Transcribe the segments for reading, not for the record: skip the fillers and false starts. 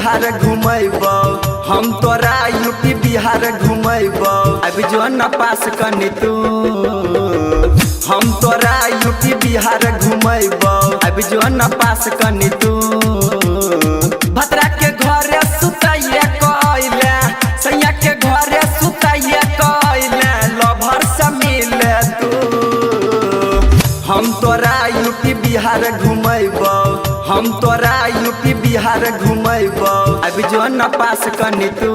बिहार घुमैबो हम तोरा यूपी बिहार घुमैबो अब जो न पास कनी तू हम तोरा यूपी बिहार घुमैबो अब जो न पास कनी तू भतरा के घरे सुतैया कइले सैया के घरे सुतैया कइले लभर से मिले तू हम तोरा यूपी बिहार घुमैबो हम तोरा यूपी बिहार घुमैबो अब जो न पास कनी तू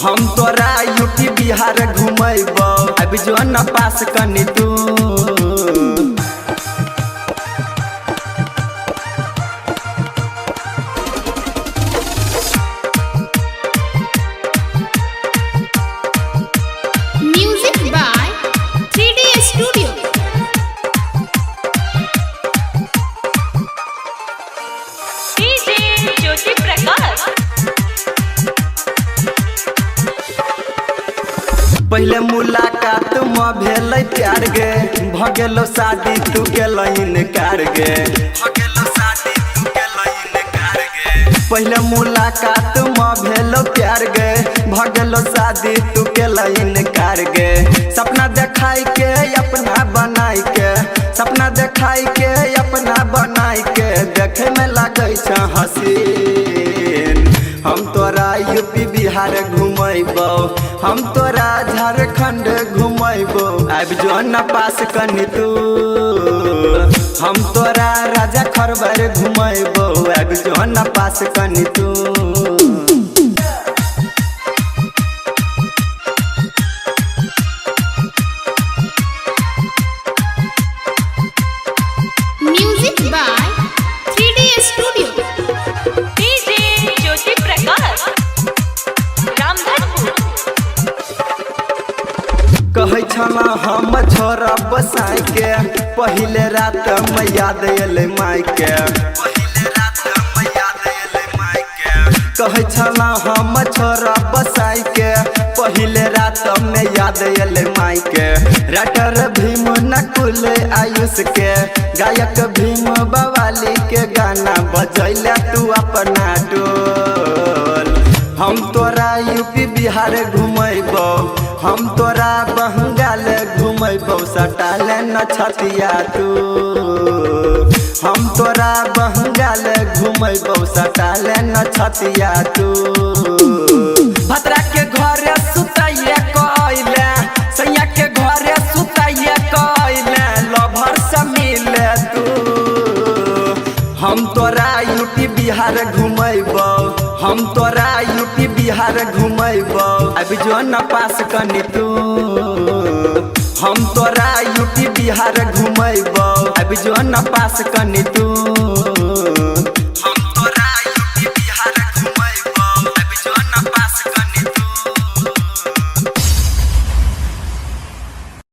हम तोरा यूपी बिहार घुमैबो अब जो न पास कनी तू पहले मुलाकात में भेल प्यार गे भगेलो शादी तू गेलो इनकार गे पहले मुलाकात में भेलो प्यार गे भगेलो शादी तू गेलो इनकार गे सपना देखाई के अपना बनाई के सपना देखाई के अपना बनाई के देखे में लगे छ हसीन हम तोरा यूपी बिहार घुमैबो हम तोरा झारखंड घुमैबो अब जो न पास कनी तू हम तोरा राजा खरबर घुमैबो अब जो न पास कनी तू कहे छला हम छोरा बसाई के पहले रात में याद अले माई के कहे छला हम छोरा बसाई के पहले रात में याद अले माई के राइटर भीम नकुल आयुष के गायक भीम बवाली के गाना बजैले तू अपना टोल हम तोरा यूपी बिहार घुमैबो हम तोरा बंगाल घुमैबो सटाल न छतिया तू हम तोरा बंगाल घुमैबो सटाल न छतिया तू भतरा के घरे सुतैया कइले सैया के घरे सुतैया कइले लभर से मिले तू हम तोरा यूपी बिहार घुमैबो हम तोरा यूपी बिहार घुमैबो अब जो न पास कनी तू हम तोरा यूपी बिहार घुमैबो अब जो न पास कनी तू